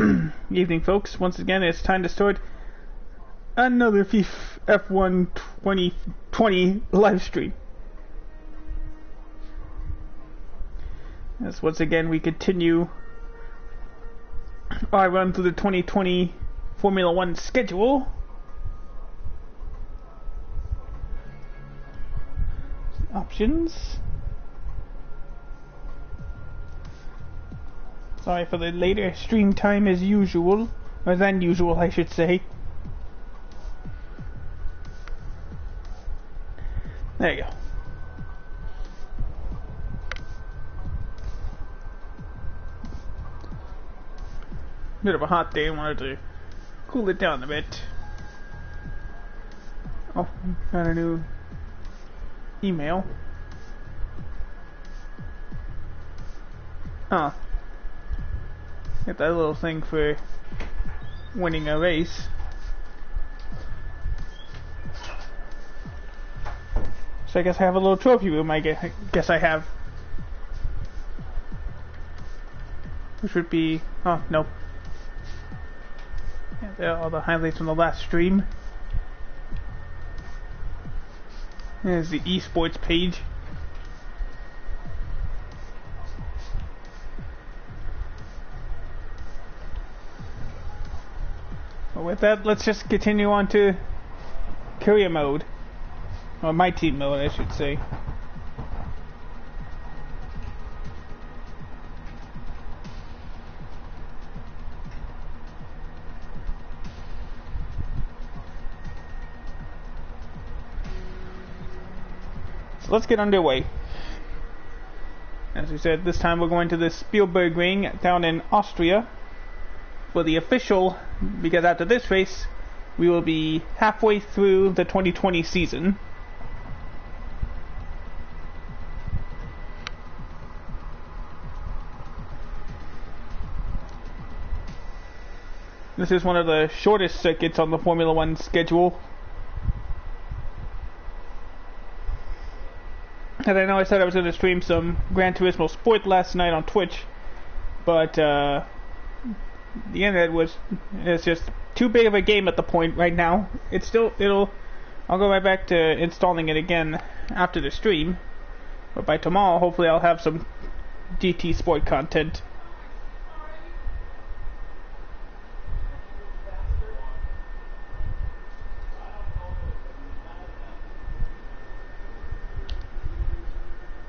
Evening, folks. Once again, it's time to start another F1 2020 live stream. As once again we continue our run through the 2020 Formula 1 schedule. Options. Sorry for the later stream time as usual, or than usual I should say. There you go. Bit of a hot day, wanted to cool it down a bit. Oh, got a new email. Huh. Get that little thing for winning a race. So I guess I have a little trophy room, I guess I have. Which would be... oh, no. Yeah, there are all the highlights from the last stream. There's the esports page. But with that, let's just continue on to career mode. Or my team mode, I should say. So let's get underway. As we said, this time we're going to the Spielberg Ring down in Austria for the official, because after this race we will be halfway through the 2020 season. This is one of the shortest circuits on the Formula 1 schedule. And I know I said I was going to stream some Gran Turismo Sport last night on Twitch, but the internet is just too big of a game at the point right now. I'll go right back to installing it again after the stream, but by tomorrow hopefully I'll have some GT Sport content.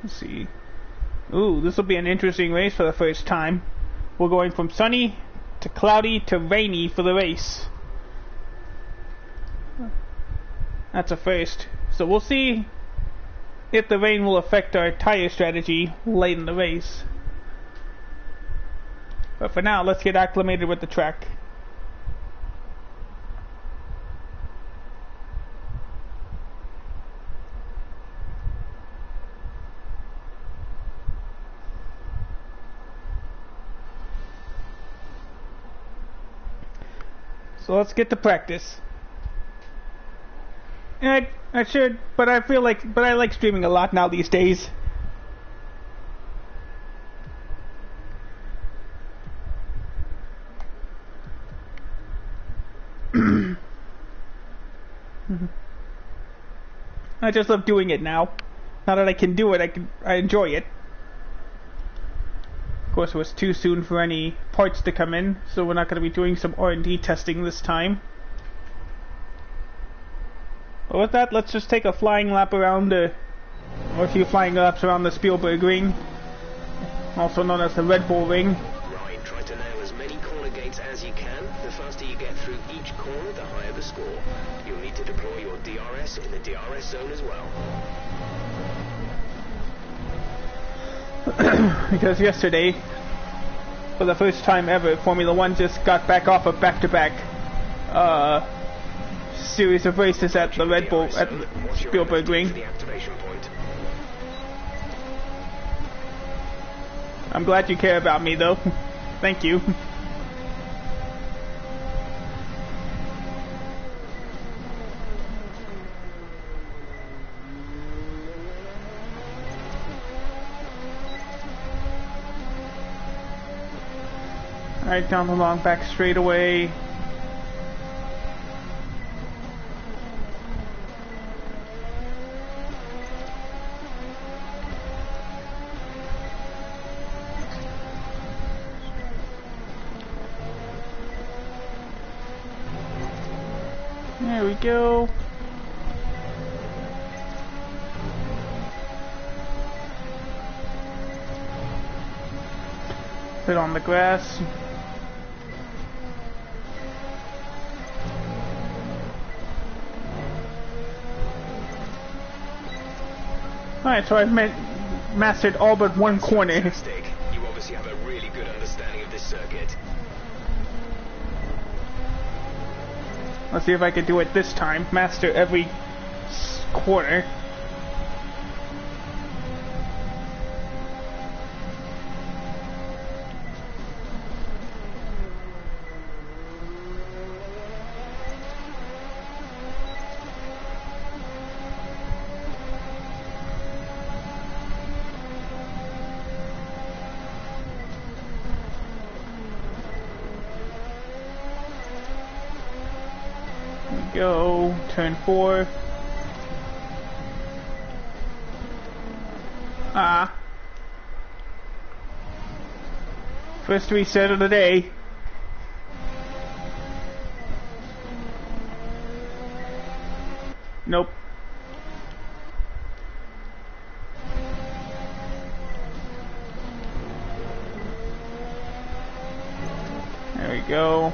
Let's see. Ooh, this will be an interesting race for the first time. We're going from sunny to cloudy to rainy for the race. That's a first. So we'll see if the rain will affect our tire strategy late in the race. But for now, let's get acclimated with the track. So let's get to practice. And I should, but I like streaming a lot now these days. I just love doing it now. Now that I can do it, I enjoy it. Of course, it was too soon for any parts to come in, so we're not going to be doing some R&D testing this time. But with that, let's just take a flying lap around or a few flying laps around the Spielberg Ring, also known as the Red Bull Ring. Right, try to nail as many corner gates as you can. The faster you get through each corner, the higher the score. You'll need to deploy your DRS in the DRS zone as well. Because yesterday, for the first time ever, Formula 1 just got back off a back-to-back series of races at the Red Bull, at the Spielberg Ring. I'm glad you care about me though. Thank you. Alright, down the long back straightaway. There we go. Put on the grass. Alright, so I've mastered all but one corner. Fantastic. You obviously have a really good understanding of this circuit. Let's see if I can do it this time. Master every corner. Go, turn 4. First reset of the day. Nope. There we go.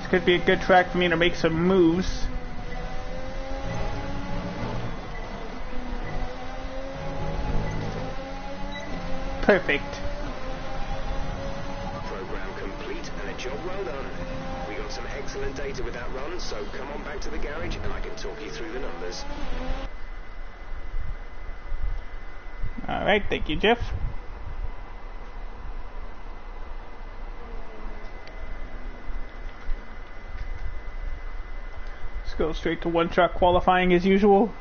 Could be a good track for me to make some moves. Perfect. Program complete and a job well done. We got some excellent data with that run, so come on back to the garage and I can talk you through the numbers. Alright, thank you, Jeff. Go straight to one-track qualifying as usual.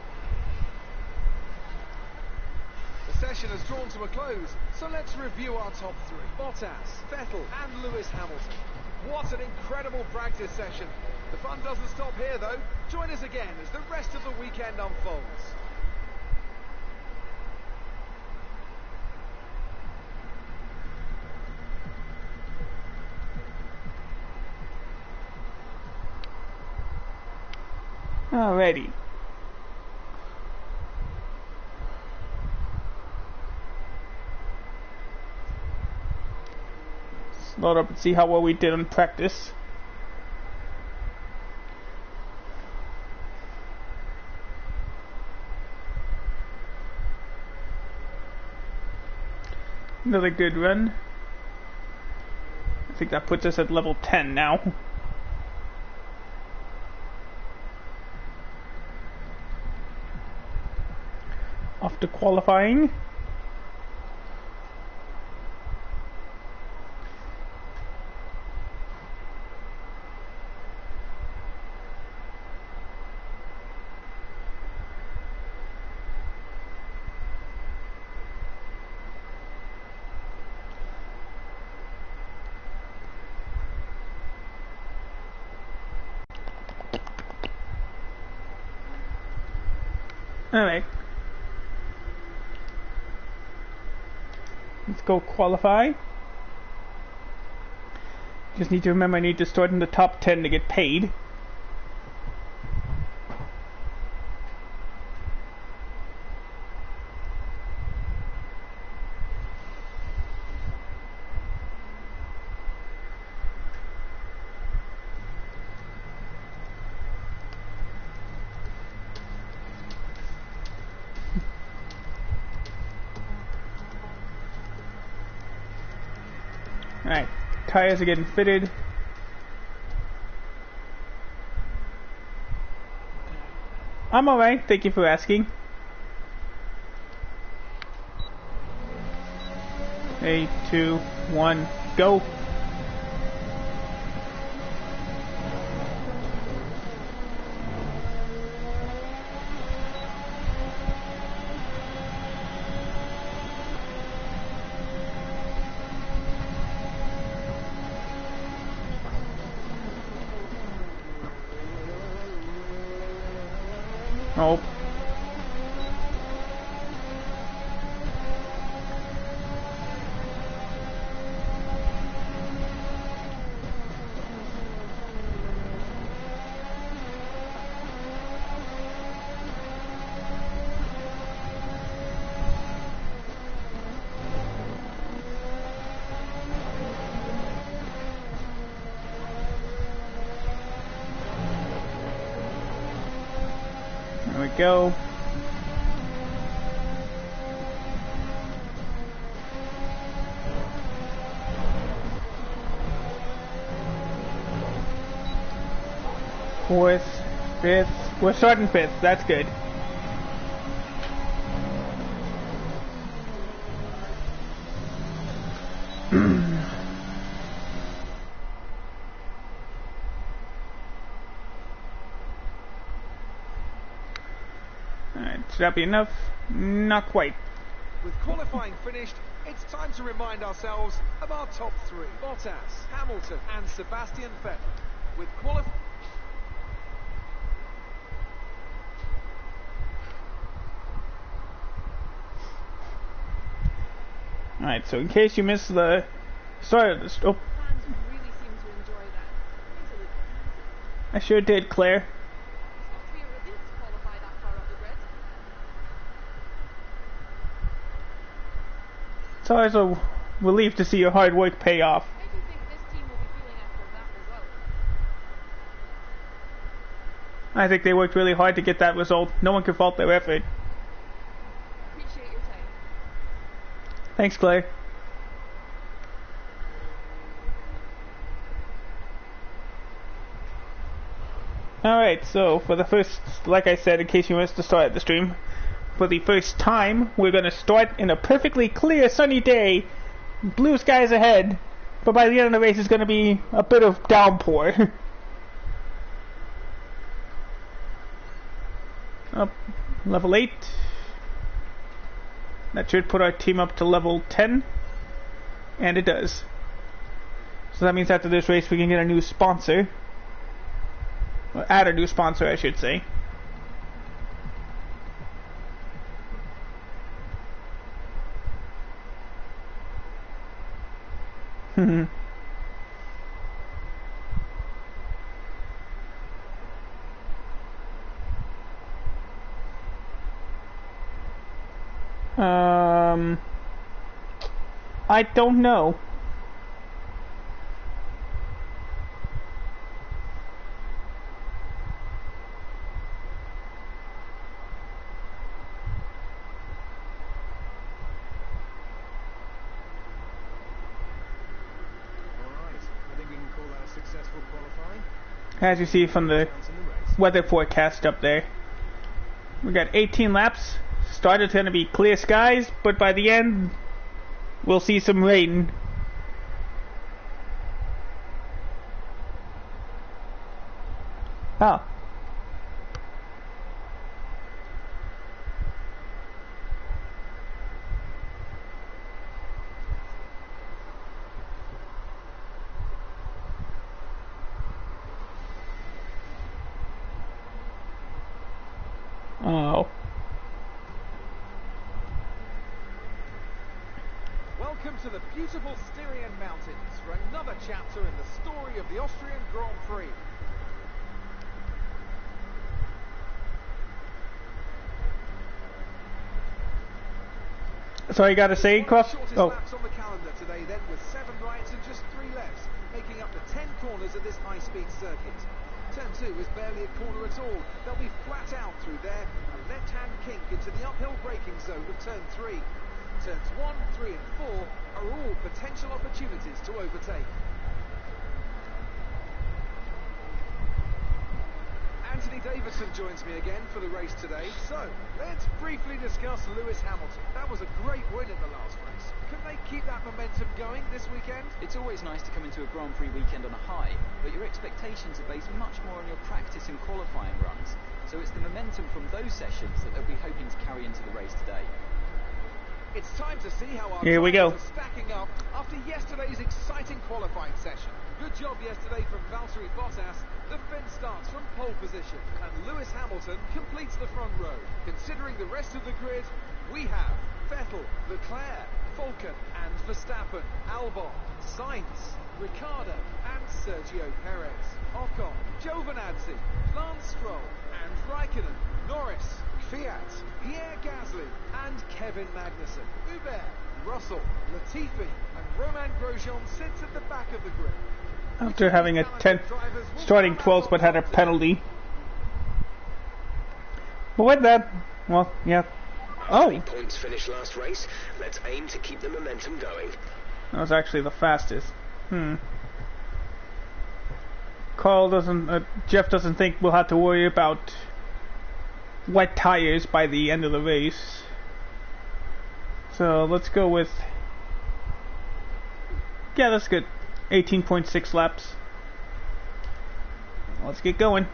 The session has drawn to a close, so let's review our top 3. Bottas, Vettel and Lewis Hamilton. What an incredible practice session. The fun doesn't stop here though. Join us again as the rest of the weekend unfolds. Alrighty. Let's load up and see how well we did on practice. Another good run. I think that puts us at level 10 now. Off to qualifying. Alright. Let's go qualify. Just need to remember I need to start in the top 10 to get paid. Alright, tires are getting fitted. I'm alright, thank you for asking. 3, 2, 1, go! Oh. There we go. Fourth, fifth. We're starting fifth. That's good. Alright, should that be enough? Not quite. With qualifying finished, it's time to remind ourselves of our top three. Bottas, Hamilton and Sebastian Vettel. With Alright, so in case you missed the start of this... Oh, Fans really seem to enjoy that. Makes it look easy. I sure did, Claire. It's got to be a relief to qualify that far up the grid. It's always a relief to see your hard work pay off. How do you think this team will be feeling after that result? I think they worked really hard to get that result. No one can fault their effort. Appreciate your time. Thanks, Claire. Alright, so for the first, like I said, in case you missed the start of the stream, for the first time, we're going to start in a perfectly clear sunny day, blue skies ahead, but by the end of the race it's going to be a bit of downpour. Up, level 8. That should put our team up to level 10, and it does. So that means after this race we can get a new sponsor. Or add a new sponsor, I should say. I don't know. As you see from the weather forecast up there, we got 18 laps. Start is going to be clear skies, but by the end, we'll see some rain. Oh. Oh. Welcome to the beautiful Styrian Mountains for another chapter in the story of the Austrian Grand Prix. So you got to say, Cross? Oh. Laps on the calendar today then, with 7 rights and just 3 lefts, making up the 10 corners of this high-speed circuit. Turn 2 is barely a corner at all. They'll be flat out through there, a left-hand kink into the uphill braking zone of turn 3. Turns 1, 3 and 4 are all potential opportunities to overtake. Anthony Davidson joins me again for the race today. So, let's briefly discuss Lewis Hamilton. That was a great win in the last race. Can they keep that momentum going this weekend? It's always nice to come into a Grand Prix weekend on a high, but your expectations are based much more on your practice and qualifying runs. So it's the momentum from those sessions that they'll be hoping to carry into the race today. It's time to see how our Here we go. drivers are stacking up after yesterday's exciting qualifying session. Good job yesterday from Valtteri Bottas. The Finn starts from pole position, and Lewis Hamilton completes the front row. Considering the rest of the grid, we have Vettel, Leclerc, Vulcan and Verstappen, Albon, Sainz, Ricciardo and Sergio Perez, Ocon, Giovinazzi, Lance Stroll and Raikkonen, Norris, Fiat, Pierre Gasly and Kevin Magnussen, Hubert, Russell, Latifi and Romain Grosjean sits at the back of the grid. After having a 10th, starting 12th, but had a penalty. But with that, well, yeah. Oh! 3 points finished last race. Let's aim to keep the momentum going. That was actually the fastest. Carl doesn't, Jeff doesn't think we'll have to worry about wet tires by the end of the race. So let's go with, yeah, that's good. 18.6 laps. Let's get going.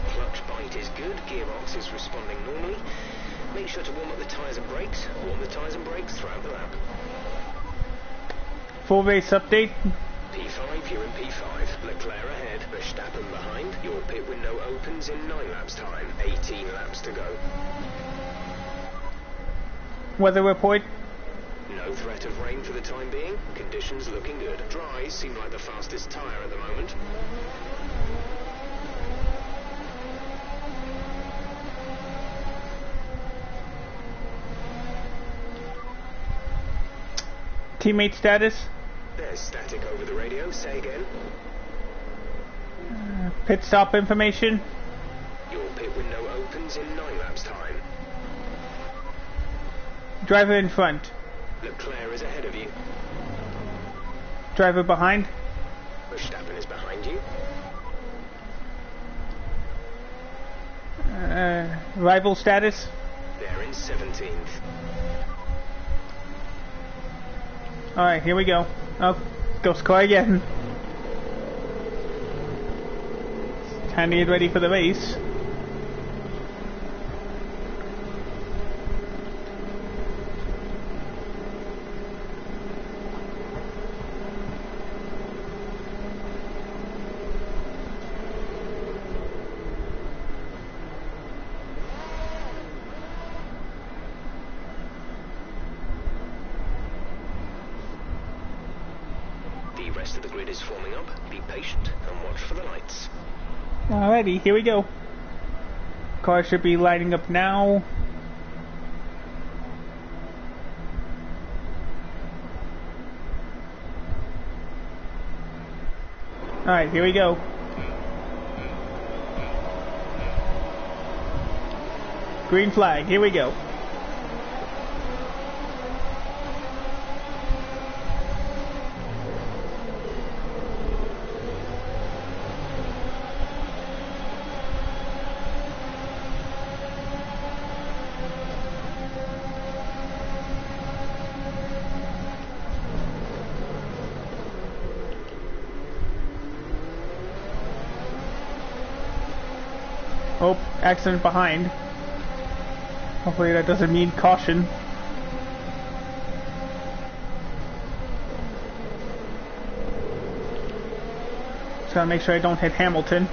Clutch bite is good, gearbox is responding normally. Make sure to warm up the tyres and brakes. Warm the tyres and brakes throughout the lap. Full race update. P5, you're in P5. Leclerc ahead, Verstappen behind. Your pit window opens in 9 laps time. 18 laps to go. Weather report. No threat of rain for the time being. Conditions looking good. Dries seem like the fastest tyre at the moment. Teammate status. There's static over the radio. Say again. Pit stop information. Your pit window opens in 9 laps time. Driver in front. Leclerc is ahead of you. Driver behind. Verstappen is behind you. Rival status. They're in 17th. Alright, here we go. Oh, ghost car again. Time to get ready for the race. The rest of the grid is forming up. Be patient and watch for the lights. Alrighty, here we go. Car should be lighting up now. Alright, here we go. Green flag, here we go. Oh, accident behind. Hopefully that doesn't mean caution. Just gotta make sure I don't hit Hamilton.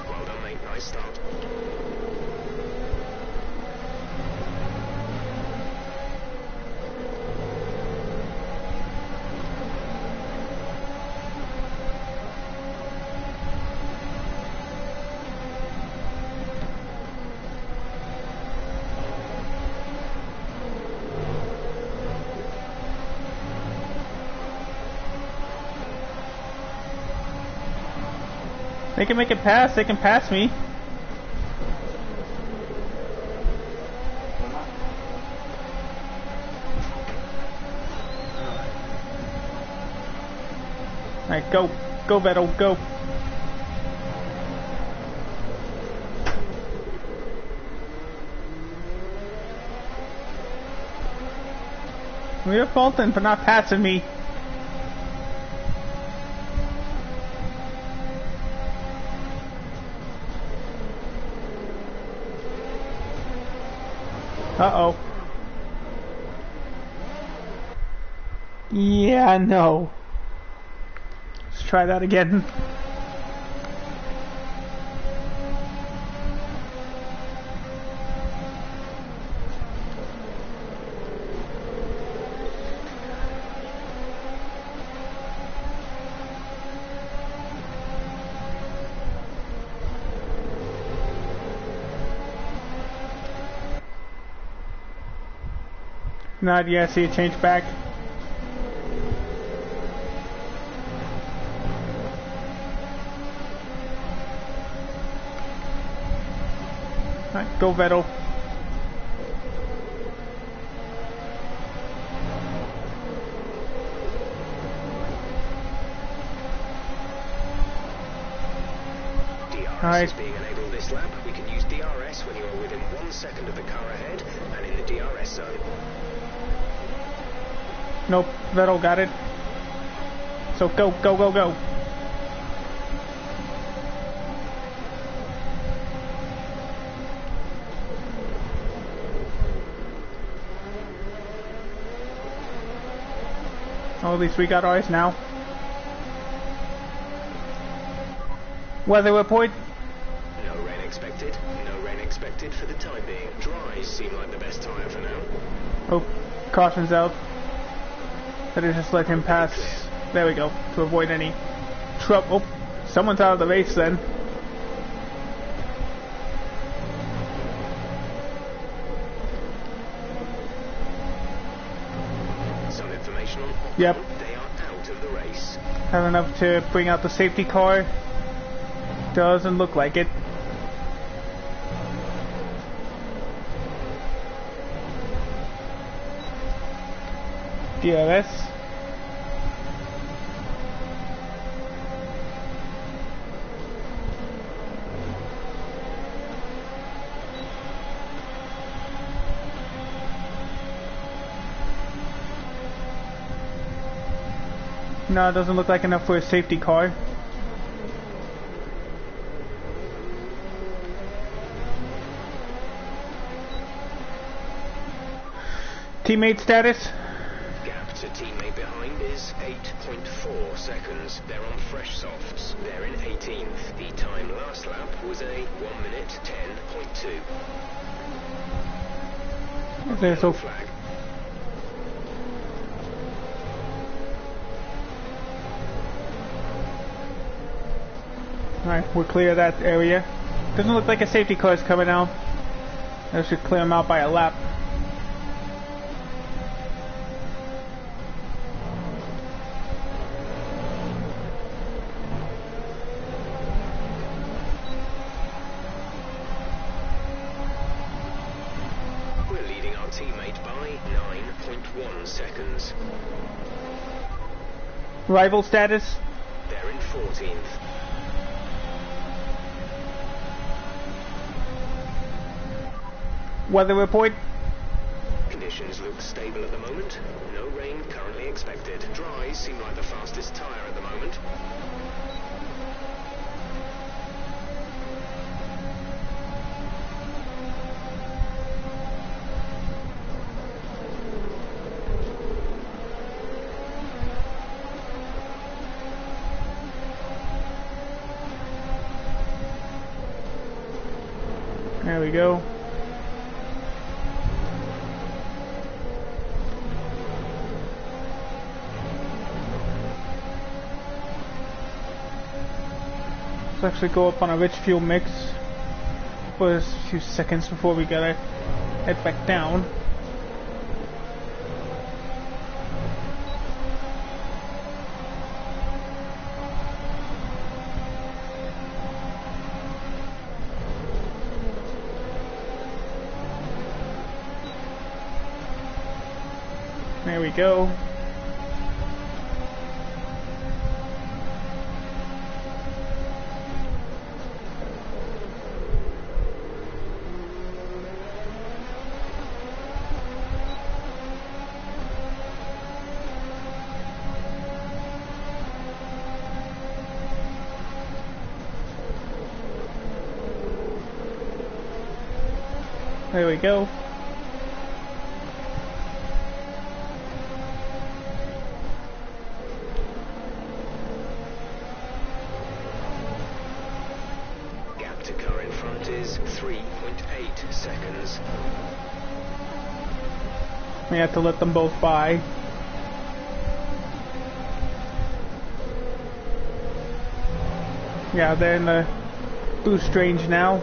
Well done, mate. Nice start. They can make it pass, they can pass me. Alright, go. Go, Vettel, go. We're faulting for not passing me. Uh-oh. Yeah, no. Let's try that again. Not yet, see it change back. Alright, go Vettel. DRS is being enabled this lap. We can use DRS when you are within 1 second of the car ahead and in the DRS zone. Nope, Vettel got it. So go, go, go, go. Oh, at least we got ours now. Weather report. No rain expected. No rain expected for the time being. Dries seem like the best tyre for now. Oh, caution's out. Better just let him pass. There we go. To avoid any trouble. Oh, someone's out of the race then. Some information on Ocon. Yep. They are out of the race. Have enough to bring out the safety car. Doesn't look like it. DRS. No, it doesn't look like enough for a safety car. Teammate status? Gap to teammate behind is 8.4 seconds. They're on fresh softs. They're in 18th. The time last lap was a 1 minute 10.2. There's a Flag. Alright, we'll clear that area. Doesn't look like a safety car is coming out. That should clear them out by a lap. We're leading our teammate by 9.1 seconds. Rival status? They're in 14th. Weather report? Conditions look stable at the moment. No rain currently expected. Dries seem like the fastest tyre at the moment. There we go. Let's actually go up on a rich fuel mix for a few seconds before we gotta head back down. There we go. There we go. left is 3.8 seconds. We have to let them both by. Yeah, they're in the boost range now.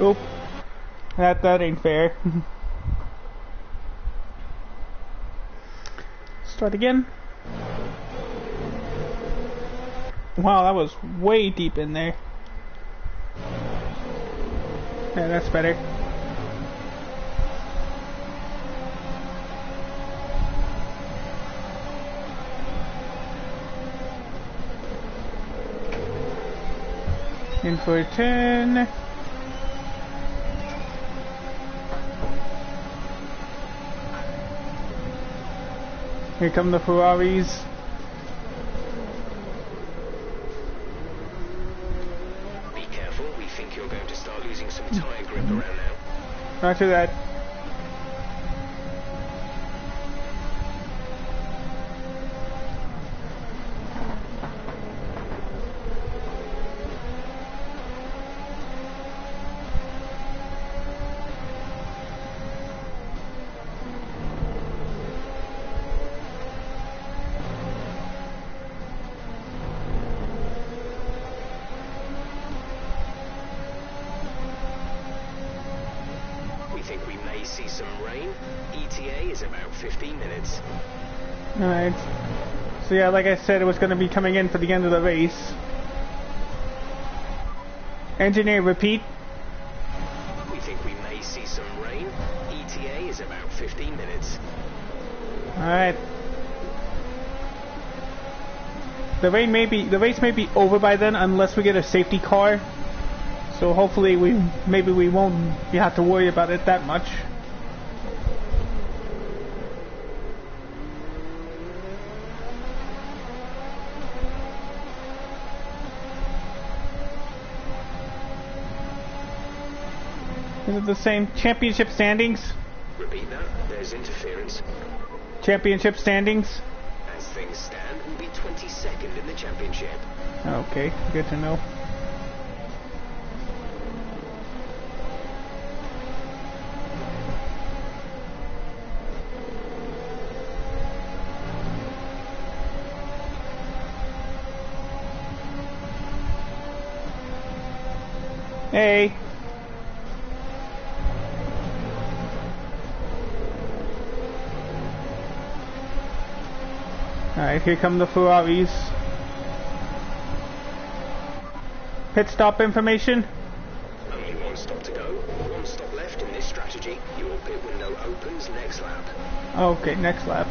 Oop. That ain't fair. Start again. Wow, that was way deep in there. Yeah, that's better. In for a 10. Here come the Ferraris. Be careful, we think you're going to start losing some tyre grip around now. Roger that. We think we may see some rain. ETA is about 15 minutes. Alright. So yeah, like I said, it was going to be coming in for the end of the race. Engineer, repeat. We think we may see some rain. ETA is about 15 minutes. Alright. The race may be over by then unless we get a safety car. So hopefully maybe we won't have to worry about it that much. Is it the same championship standings? Repeat that. There's interference. Championship standings? As things stand, we'll be 22nd in the championship. Okay, good to know. Hey. Alright, here come the Ferraris. Pit stop information. Only one stop to go. One stop left in this strategy. Your pit window opens next lap. Okay, next lap.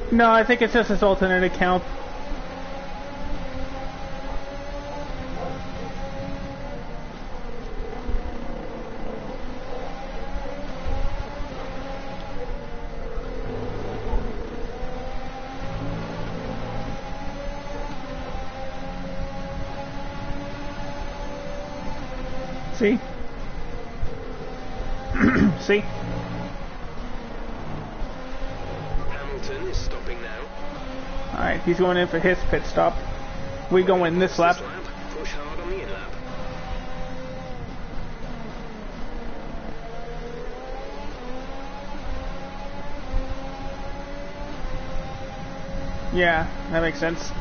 No, I think it's just his alternate account. See? See? Hamilton is stopping now. Alright, he's going in for his pit stop. We go in this lap. Push hard on the in lap. Yeah, that makes sense.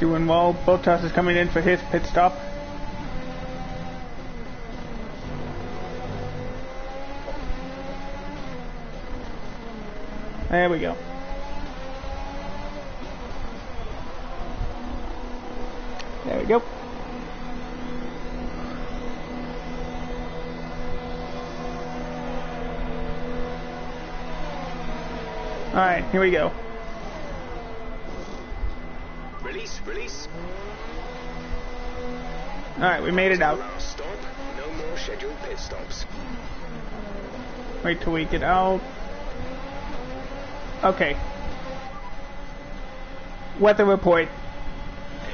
Doing well. Bottas is coming in for his pit stop. There we go. There we go. Alright, here we go. Release. Alright, we made it out. Last stop. No more scheduled pit stops. Wait till we get out. Okay. Weather report.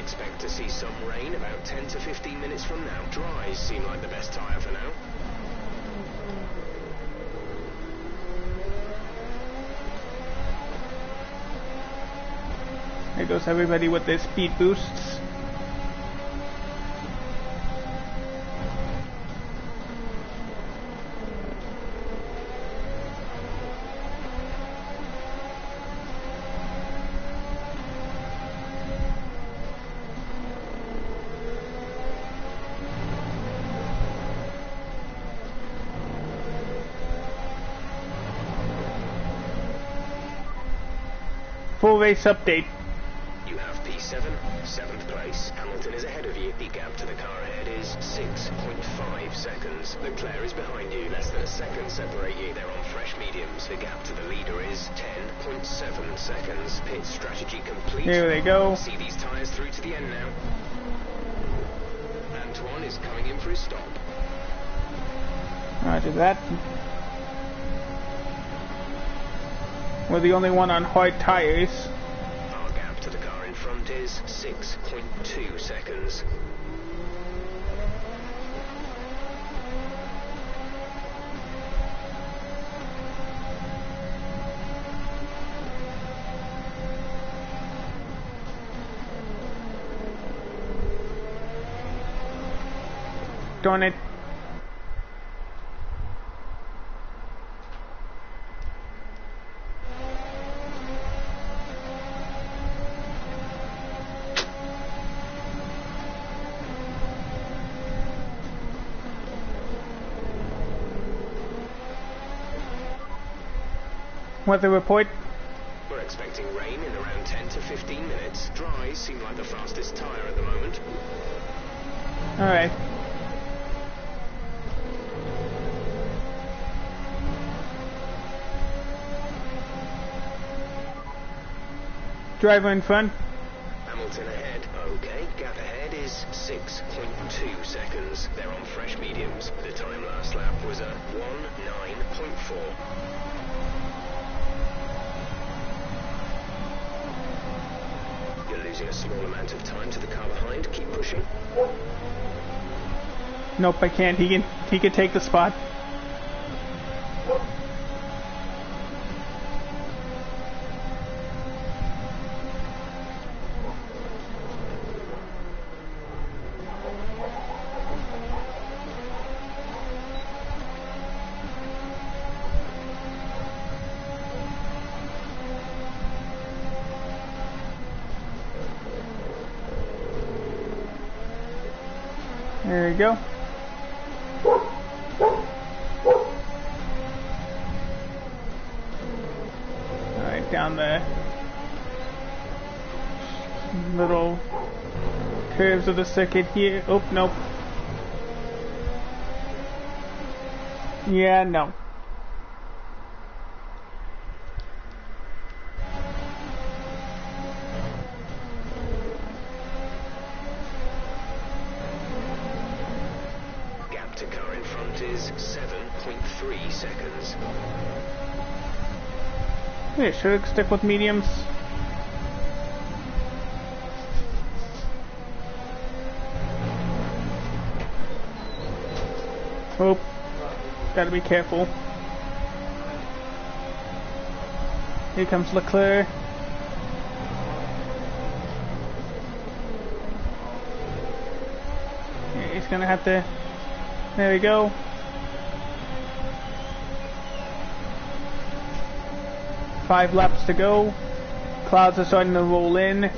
Expect to see some rain about 10 to 15 minutes from now. Dries seem like the best tyre for now. There goes everybody with their speed boosts. Full race update. You have P7, 7th place. Hamilton is ahead of you. The gap to the car ahead is 6.5 seconds. Leclerc is behind you. Less than a second separate you. They're on fresh mediums. The gap to the leader is 10.7 seconds. Pit strategy complete. Here they go. See these tyres through to the end now. Antoine is coming in for his stop. Roger that. We're the only one on hard tires. Our gap to the car in front is 6.2 seconds. Darn it. Weather report. We're expecting rain in around 10 to 15 minutes. Dries seem like the fastest tyre at the moment. Alright. Driver in front. Hamilton ahead. Okay, gap ahead is 6.2 seconds. They're on fresh mediums. The time last lap was a 1:09.4. You're losing a small amount of time to the car behind. Keep pushing. Nope, I can't. He can take the spot. There we go. Alright, down the little curves of the circuit here. Oh, nope. Yeah, no. Gap to car in front is 7.3 seconds. Yeah, should I stick with mediums? Oh, gotta be careful. Here comes Leclerc. Yeah, he's gonna have to. There we go. Five laps to go. Clouds are starting to roll in.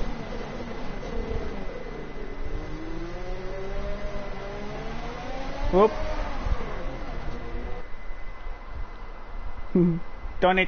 Whoop. Darn it.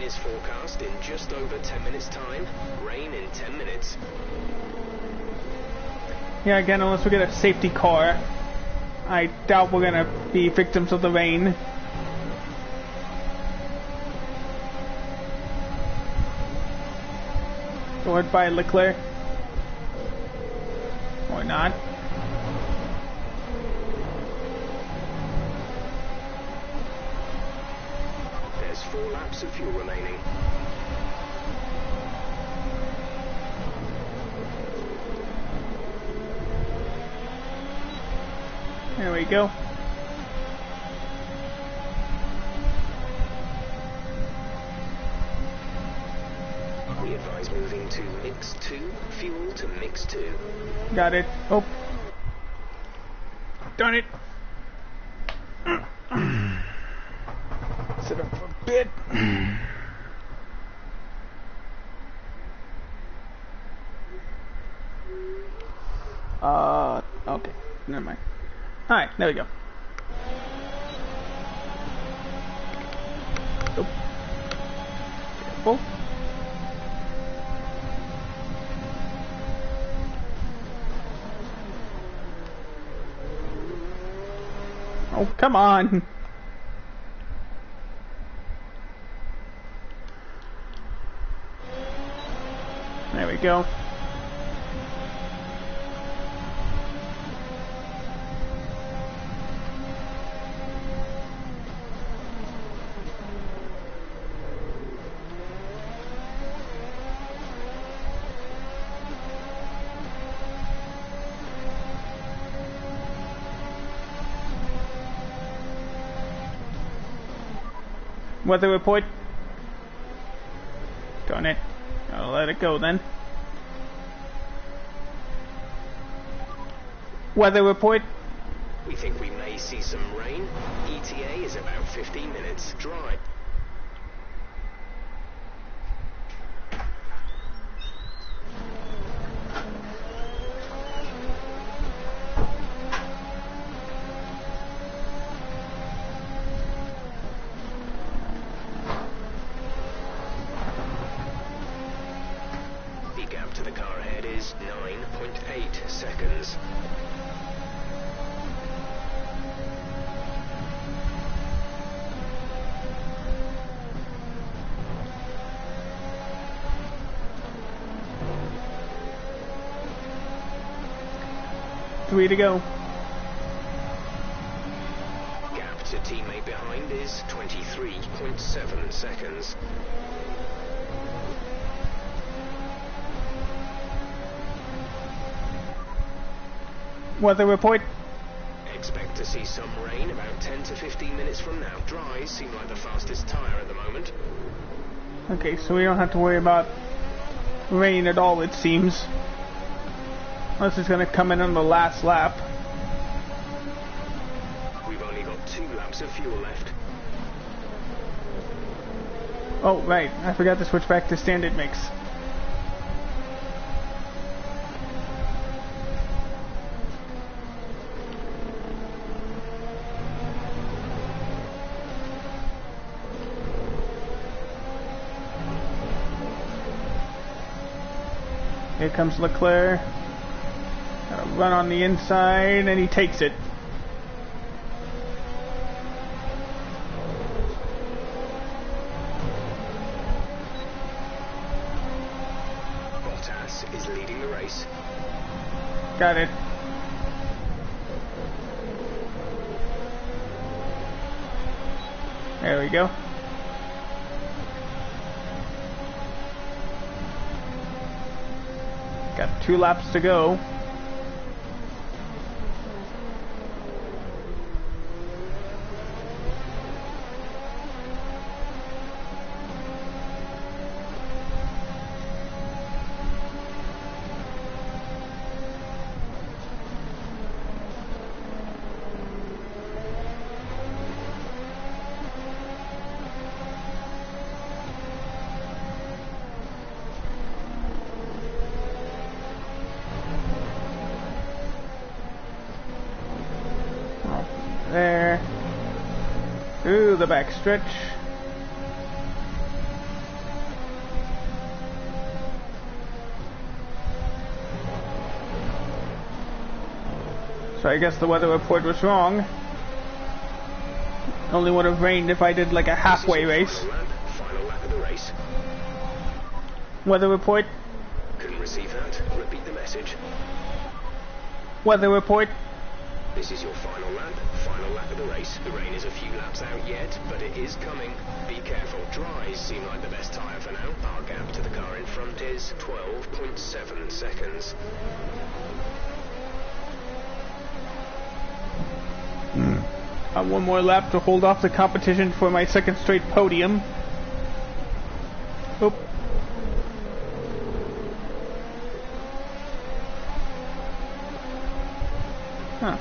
Is forecast in just over 10 minutes time. Rain in 10 minutes. Yeah, again, unless we get a safety car, I doubt we're gonna be victims of the rain. Scored by Leclerc. Or not. There's 4 laps of fuel remaining. There we go. We advise moving to mix 2, fuel to mix 2. Got it. Oh. Darn it. Sit up a bit. Okay. Never mind. Alright, there we go. Oh. Careful. Oh, come on. There we go. Weather report. Darn it. I'll let it go then. Weather report. We think we may see some rain. ETA is about 15 minutes. Dry. The gap to the car ahead is 9.8 seconds. Three to go. Gap to teammate behind is 23.7 seconds. Weather report. Expect to see some rain about 10 to 15 minutes from now. Dries seem like the fastest tyre at the moment. Okay, so we don't have to worry about rain at all, it seems. Unless it's gonna come in on the last lap. We've only got 2 laps of fuel left. Oh, right. I forgot to switch back to standard mix. Here comes Leclerc. Gotta run on the inside, and he takes it. Bottas is leading the race. Got it. There we go. Got 2 laps to go. there. Through the back stretch. So I guess the weather report was wrong. Only would have rained if I did like a halfway race. Final lap of the race. Weather report. Couldn't receive that. Repeat the message. Weather report. This is your final lap of the race. The rain is a few laps out yet, but it is coming. Be careful. Dries seem like the best tyre for now. Our gap to the car in front is 12.7 seconds. One more lap to hold off the competition for my second straight podium. Oop. Huh.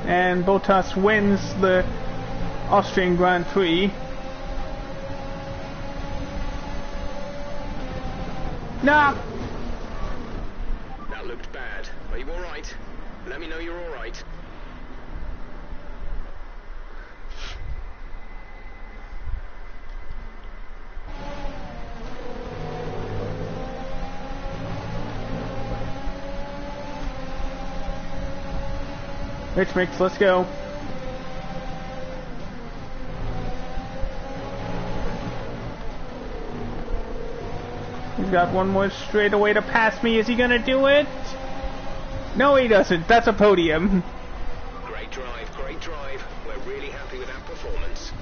And Bottas wins the Austrian Grand Prix. Nah! That looked bad. Are you alright? Let me know you're alright. Rich Mix, let's go. He's got one more straightaway to pass me. Is he gonna do it? No, he doesn't. That's a podium. Great drive, great drive. We're really happy with that performance.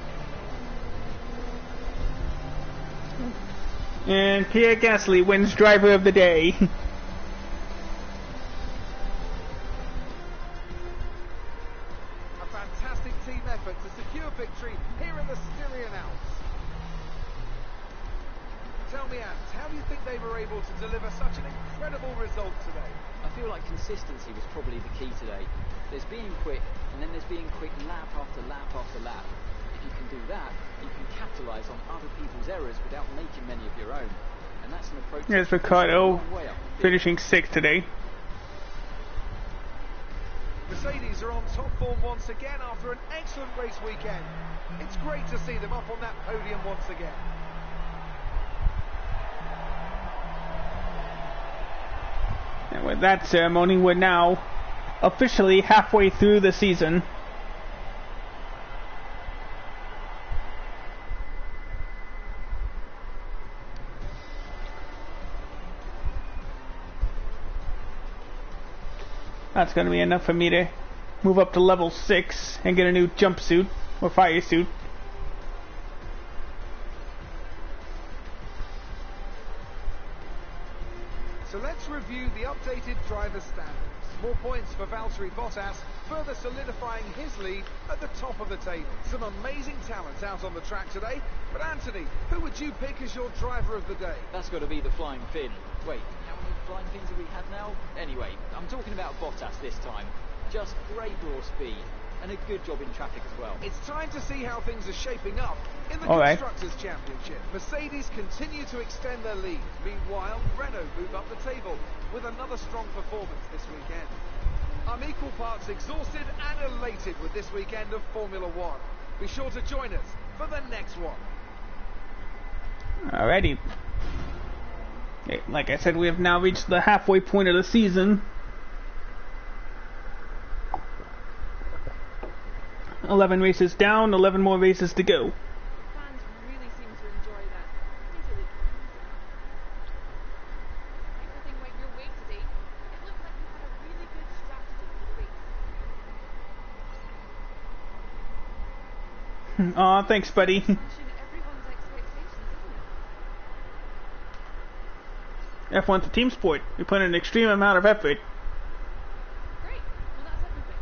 And Pierre Gasly wins driver of the day. A fantastic team effort to secure victory here in the Styrian Alps. Tell me, Ant, how do you think they were able to deliver such an incredible result today? I feel like consistency was probably the key today. There's being quick, and then there's being quick lap after lap after lap. If you can do that, you can capitalise on other people's errors without making many of your own. And that's an approach. Here's Ricardo finishing sixth today. Mercedes are on top form once again after an excellent race weekend. It's great to see them up on that podium once again. And with that ceremony, we're now officially halfway through the season. That's going to be enough for me to move up to level 6 and get a new jumpsuit or fire suit. So let's review the updated driver standings. More points for Valtteri Bottas, further solidifying his lead at the top of the table. Some amazing talent out on the track today. But Anthony, who would you pick as your driver of the day? That's got to be the Flying Finn. Wait, how many Flying Fins have we had now? Anyway, I'm talking about Bottas this time. Just great raw speed. And a good job in traffic as well. It's time to see how things are shaping up in the Constructors' Championship. Mercedes continue to extend their lead. Meanwhile, Renault move up the table with another strong performance this weekend. I'm equal parts exhausted and elated with this weekend of Formula One. Be sure to join us for the next one. Alrighty. Like I said, we have now reached the halfway point of the season. 11 races down, 11 more races to go. Fans really seem to enjoy that. Particularly everything went your way today. It looked like you had a really good strategy for the race. Aw, thanks, buddy. Smashing everyone's expectations, isn't it? F1's a team sport. We put in an extreme amount of effort. Great. Well, that's everything.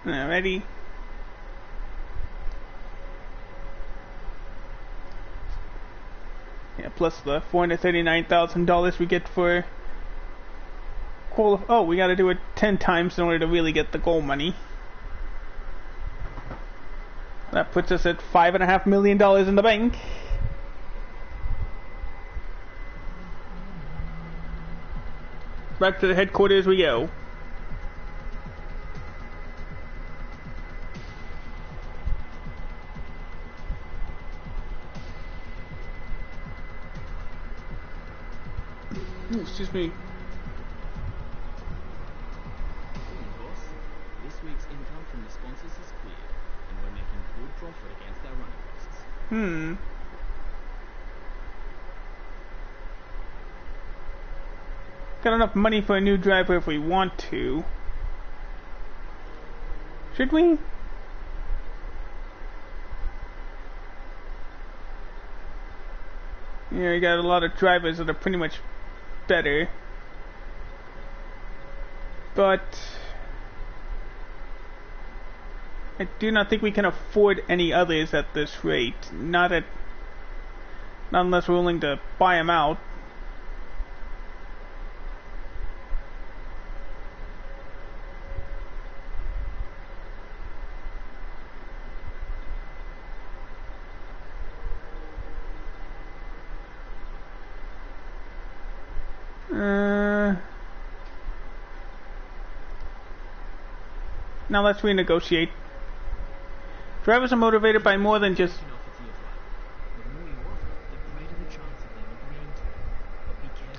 Alrighty. Yeah, plus the $439,000 we get for oh, we gotta do it 10 times in order to really get the goal money. That puts us at $5.5 million in the bank. Back to the headquarters we go. Ooh, excuse me. Boss, this week's income from the sponsors is cleared, and we're making good profit against our running costs. Got enough money for a new driver if we want to. Should we? Yeah, you got a lot of drivers that are pretty much better. But I do not think we can afford any others at this rate. Not unless we're willing to buy them out. Now let's renegotiate. Drivers are motivated by more than just...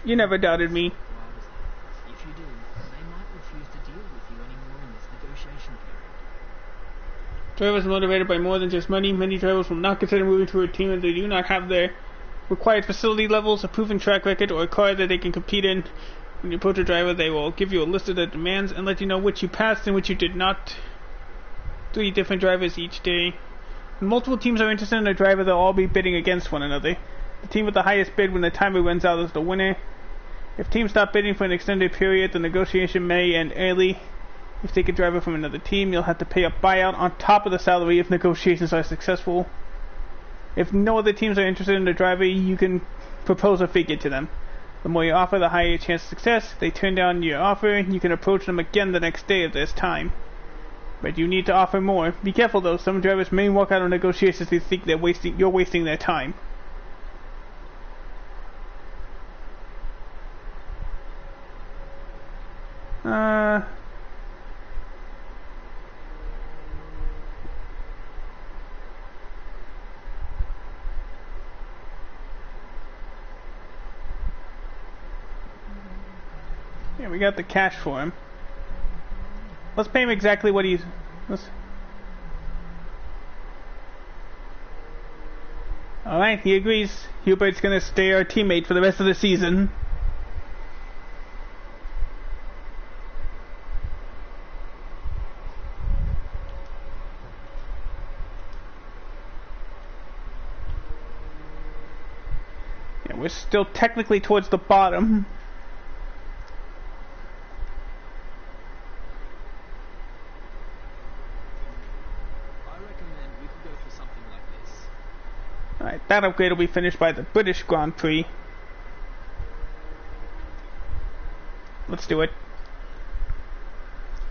You never doubted me. If you do, they might refuse to deal with you anymore in this negotiation period. Drivers are motivated by more than just money. Many drivers will not consider moving to a team if they do not have their required facility levels, a proven track record, or a car that they can compete in. When you approach a driver, they will give you a list of their demands and let you know which you passed and which you did not. 3 different drivers each day. When multiple teams are interested in a driver, they'll all be bidding against one another. The team with the highest bid when the timer runs out is the winner. If teams stop bidding for an extended period, the negotiation may end early. If they take a driver from another team, you'll have to pay a buyout on top of the salary if negotiations are successful. If no other teams are interested in the driver, you can propose a figure to them. The more you offer, the higher your chance of success. If they turn down your offer, you can approach them again the next day if there's time. But you need to offer more. Be careful though, some drivers may walk out of negotiations if they think you're wasting their time. Yeah, we got the cash for him. Let's pay him exactly what he's... Alright, he agrees. Hubert's gonna stay our teammate for the rest of the season. Yeah, we're still technically towards the bottom. Alright, that upgrade will be finished by the British Grand Prix. Let's do it.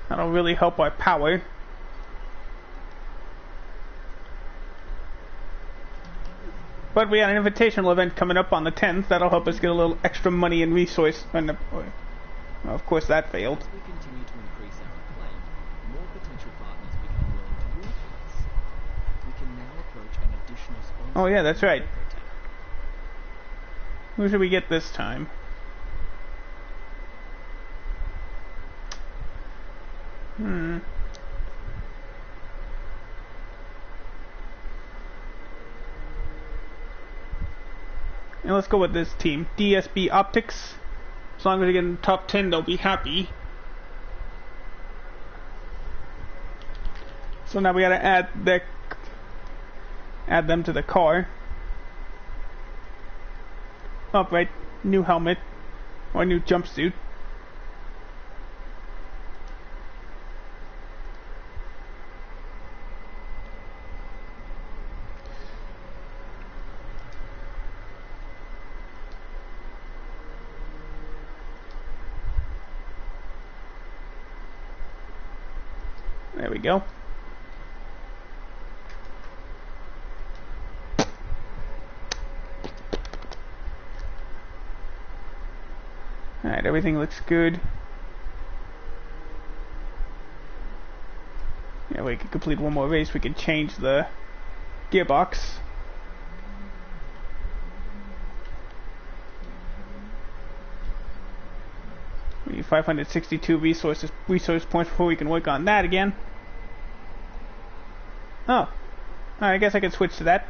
That'll really help our power. But we got an invitational event coming up on the 10th. That'll help us get a little extra money and resource. Well, of course, that failed. As we continue to increase our acclaim, more potential partners become willing to work with us. We can now approach an additional sponsor. Oh yeah, that's right. Who should we get this time? And let's go with this team, DSB Optics. As long as they get in the top 10, they'll be happy. So now we gotta add them to the car. Oh, right, new helmet or new jumpsuit. There we go. Alright, everything looks good. Yeah, we can complete one more race. We can change the gearbox. We need 562 resource points before we can work on that again. Oh, I guess I can switch to that.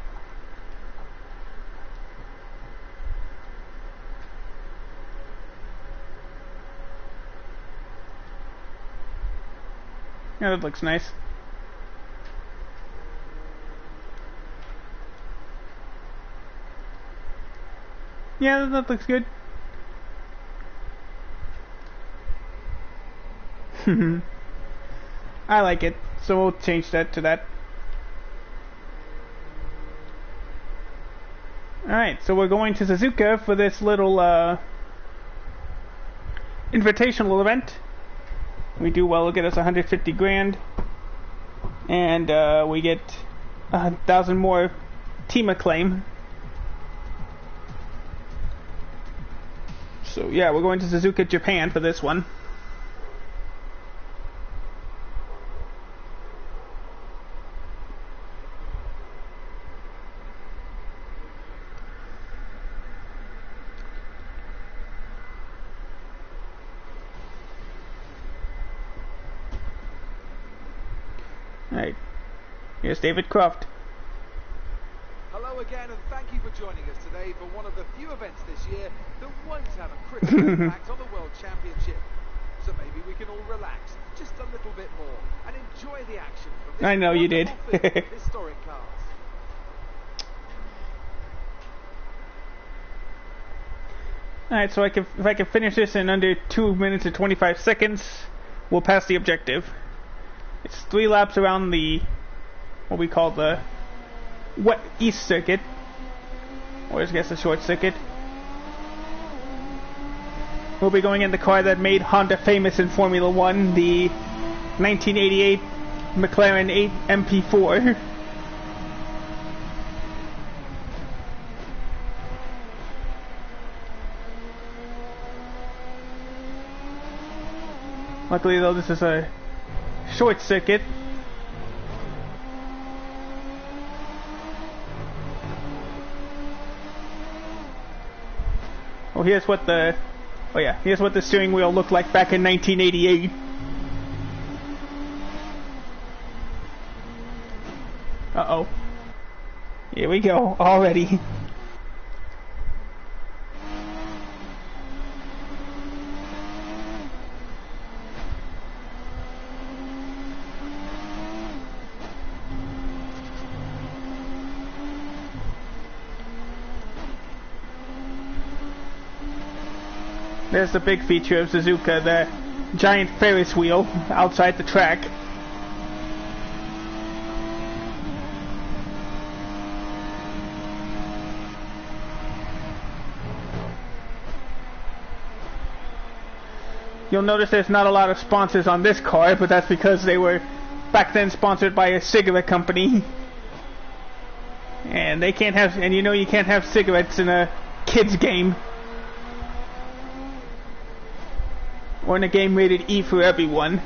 Yeah, that looks nice. Yeah, that looks good. I like it, so we'll change that to that. Alright, so we're going to Suzuka for this little invitational event. We do well, it'll get us 150 grand. And we get 1,000 more team acclaim. So yeah, we're going to Suzuka, Japan for this one. Alright, here's David Croft. Hello again, and thank you for joining us today for one of the few events this year that won't have a critical impact on the World Championship. So maybe we can all relax just a little bit more and enjoy the action from this I know you did. historic cars. Alright, so if I can finish this in under 2 minutes and 25 seconds, we'll pass the objective. It's 3 laps around the, what we call the wet east circuit, or I guess the short circuit. We'll be going in the car that made Honda famous in Formula 1, the 1988 McLaren Mp4. Luckily though, this is a short circuit. Oh, here's what the steering wheel looked like back in 1988. Uh-oh. Here we go, already. There's the big feature of Suzuka, the giant Ferris wheel outside the track. You'll notice there's not a lot of sponsors on this car, but that's because they were back then sponsored by a cigarette company. And they can't have, and you know you can't have cigarettes in a kids game. Or in a game rated E for everyone.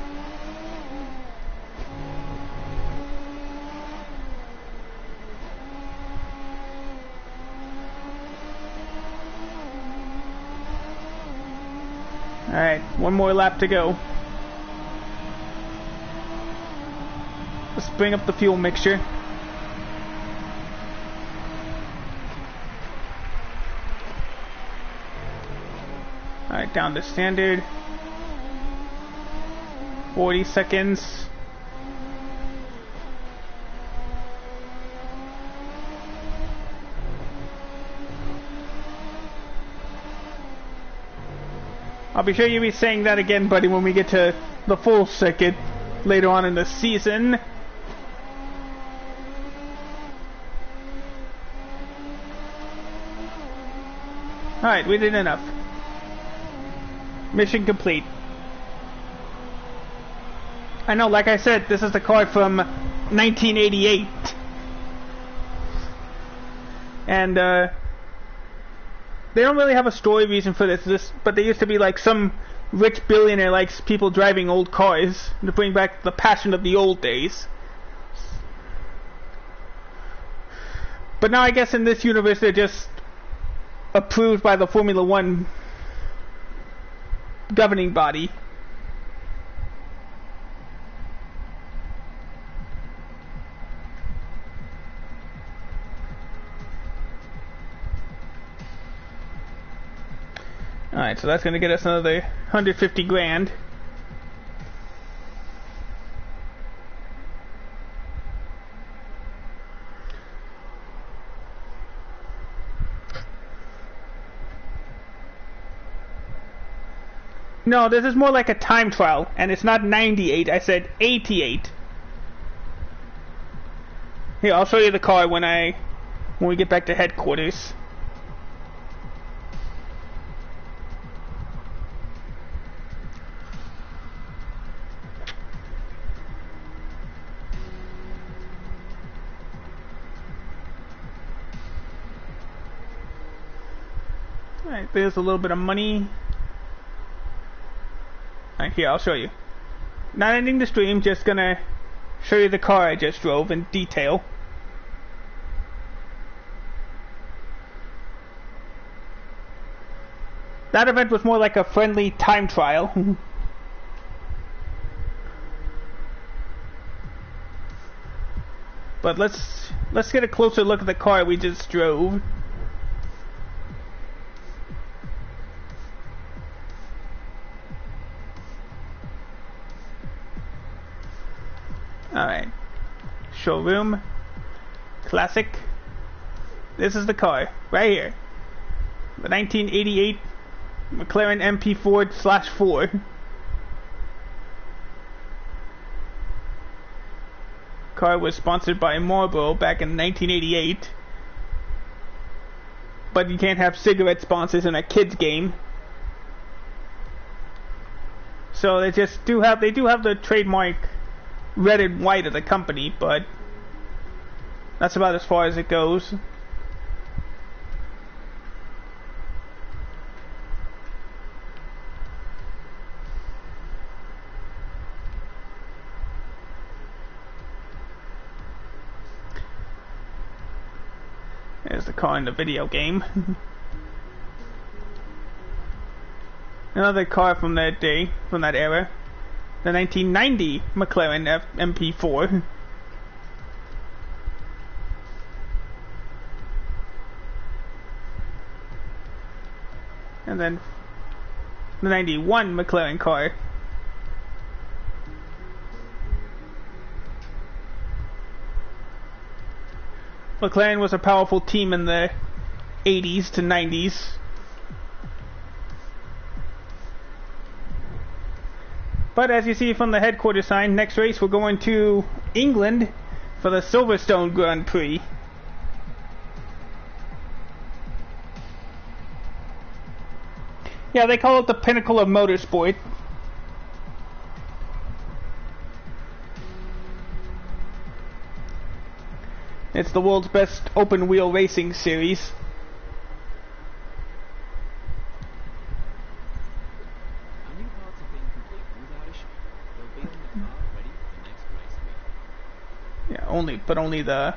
Alright, one more lap to go. Let's bring up the fuel mixture. Alright, down to standard. 40 seconds. I'll be sure you'll be saying that again, buddy, when we get to the full circuit later on in the season. Alright, we did enough. Mission complete. I know, like I said, this is the car from 1988. And, they don't really have a story reason for this, but there used to be like some rich billionaire likes people driving old cars to bring back the passion of the old days. But now I guess in this universe they're just approved by the Formula One governing body. Alright, so that's going to get us another 150 grand. No, this is more like a time trial, and it's not 98, I said 88. Here, I'll show you the car when we get back to headquarters. Alright, there's a little bit of money. Alright, here, I'll show you. Not ending the stream, just gonna show you the car I just drove in detail. That event was more like a friendly time trial. But let's get a closer look at the car we just drove. Alright. Showroom. Classic. This is the car. Right here. The 1988 Mclaren Mp4/4. Car was sponsored by Marlboro back in 1988. But you can't have cigarette sponsors in a kids game. So they do have the trademark red and white of the company, but that's about as far as it goes. There's the car in the video game. Another car from that day, from that era. The 1990 Mclaren Mp4. And then the 91 McLaren car. McLaren was a powerful team in the 80s to 90s. But as you see from the headquarters sign, next race we're going to England for the Silverstone Grand Prix. Yeah, they call it the pinnacle of motorsport. It's the world's best open wheel racing series. Yeah, only the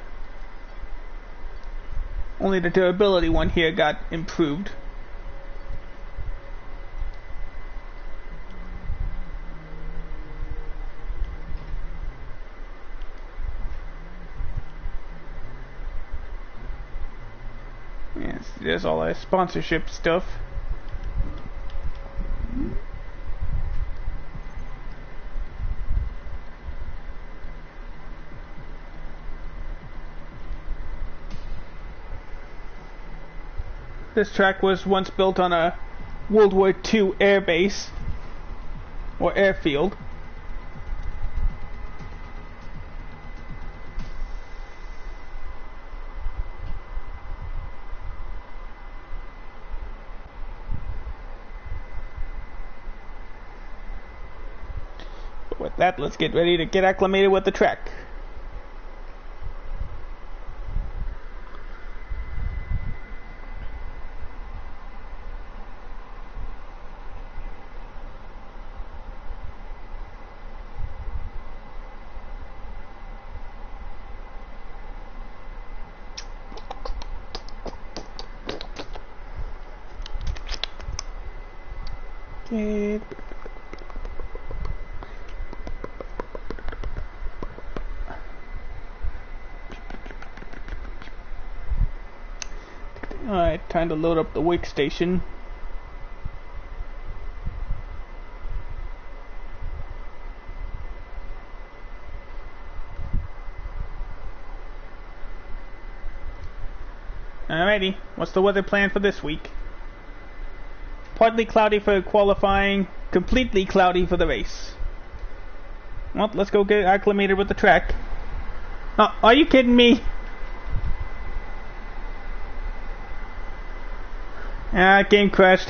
durability one here got improved. Yes, there's all that sponsorship stuff. This track was once built on a World War II air base, or airfield. with that, let's get ready to get acclimated with the track. Okay. Alright, time to load up the wake station. Alrighty, what's the weather plan for this week? Partly cloudy for qualifying, completely cloudy for the race. Well, let's go get acclimated with the track. Oh, are you kidding me? Game crashed.